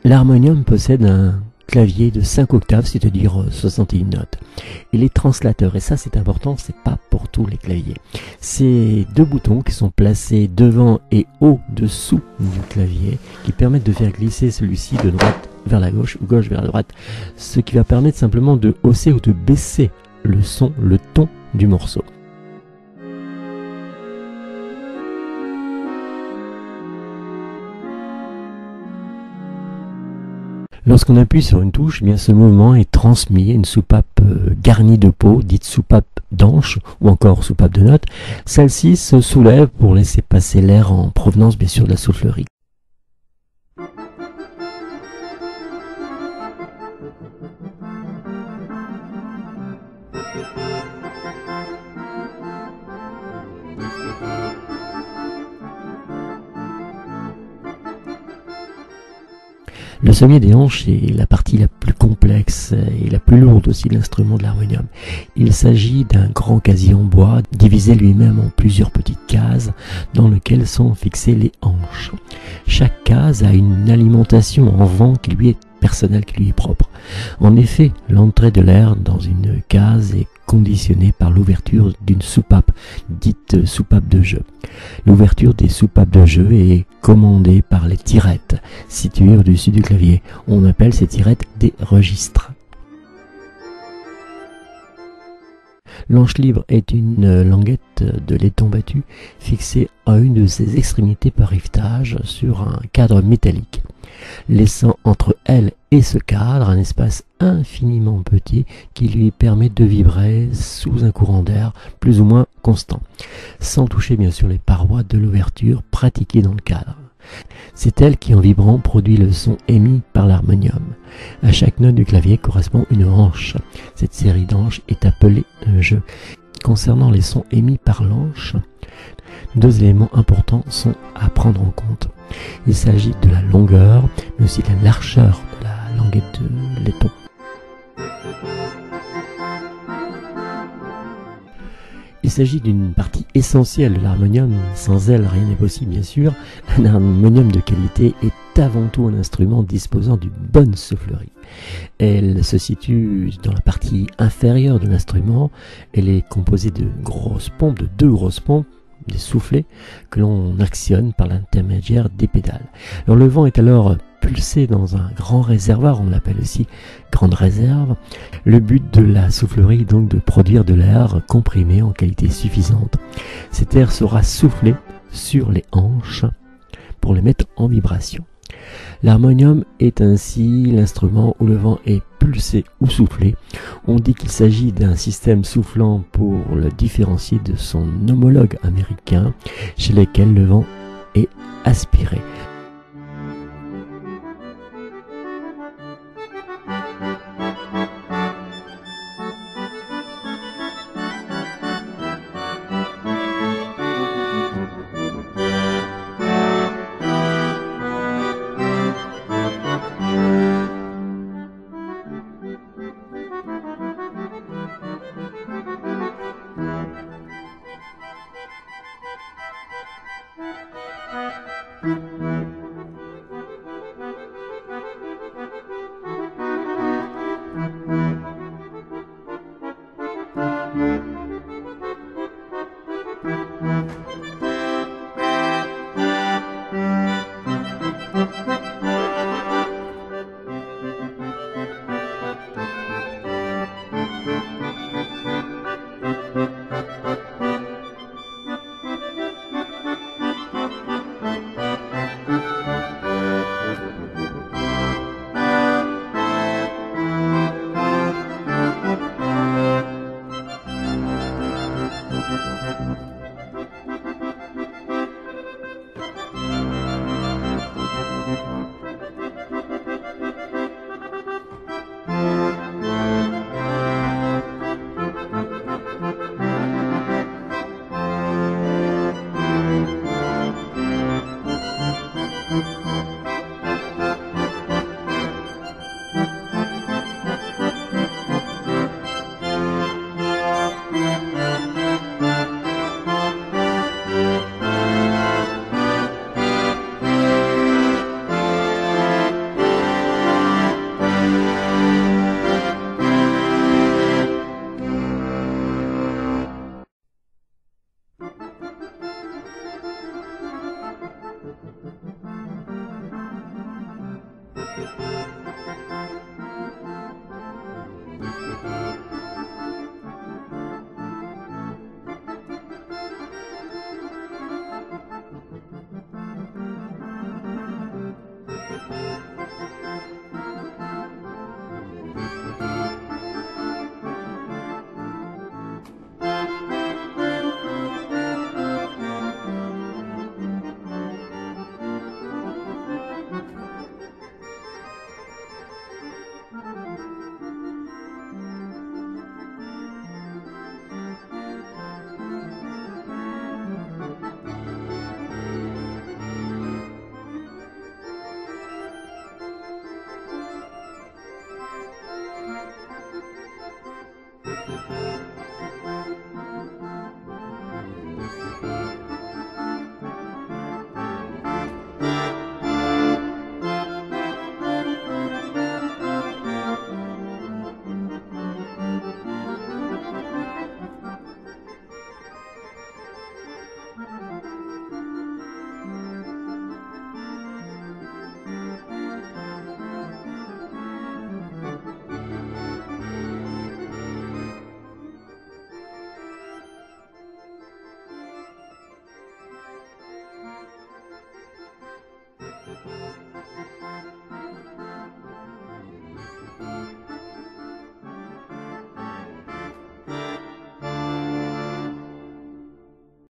L'harmonium possède un clavier de 5 octaves, c'est-à-dire 61 notes. Il est translateur, et ça c'est important, c'est pas pour tous les claviers. C'est deux boutons qui sont placés devant et au-dessous du clavier, qui permettent de faire glisser celui-ci de droite vers la gauche ou gauche vers la droite, ce qui va permettre simplement de hausser ou de baisser le son, le ton du morceau. Lorsqu'on appuie sur une touche, eh bien ce mouvement est transmis à une soupape garnie de peau, dite soupape d'anche ou encore soupape de notes. Celle-ci se soulève pour laisser passer l'air en provenance bien sûr de la soufflerie. Le sommier des hanches est la partie la plus complexe et la plus lourde aussi de l'instrument de l'harmonium. Il s'agit d'un grand casier en bois, divisé lui-même en plusieurs petites cases, dans lesquelles sont fixées les hanches. Chaque case a une alimentation en vent qui lui est personnelle, qui lui est propre. En effet, l'entrée de l'air dans une case est conditionnée par l'ouverture d'une soupape, dite soupape de jeu. L'ouverture des soupapes de jeu est commandée par les tirettes situées au-dessus du clavier. On appelle ces tirettes des registres. L'anche libre est une languette de laiton battu fixée à une de ses extrémités par rivetage sur un cadre métallique, laissant entre elle et ce cadre un espace infiniment petit qui lui permet de vibrer sous un courant d'air plus ou moins constant, sans toucher bien sûr les parois de l'ouverture pratiquée dans le cadre. C'est elle qui, en vibrant, produit le son émis par l'harmonium. À chaque note du clavier correspond une hanche. Cette série d'hanches est appelée un jeu. Concernant les sons émis par l'hanche, deux éléments importants sont à prendre en compte. Il s'agit de la longueur, mais aussi de la largeur de la languette de laiton. Il s'agit d'une partie essentielle de l'harmonium. Sans elle, rien n'est possible, bien sûr. Un harmonium de qualité est avant tout un instrument disposant d'une bonne soufflerie. Elle se situe dans la partie inférieure de l'instrument. Elle est composée de grosses pompes, de deux grosses pompes, des soufflets que l'on actionne par l'intermédiaire des pédales. Alors, le vent est alors pulsé dans un grand réservoir, on l'appelle aussi grande réserve. Le but de la soufflerie est donc de produire de l'air comprimé en qualité suffisante. Cet air sera soufflé sur les hanches pour les mettre en vibration. L'harmonium est ainsi l'instrument où le vent est pulsé ou soufflé. On dit qu'il s'agit d'un système soufflant pour le différencier de son homologue américain, chez lequel le vent est aspiré.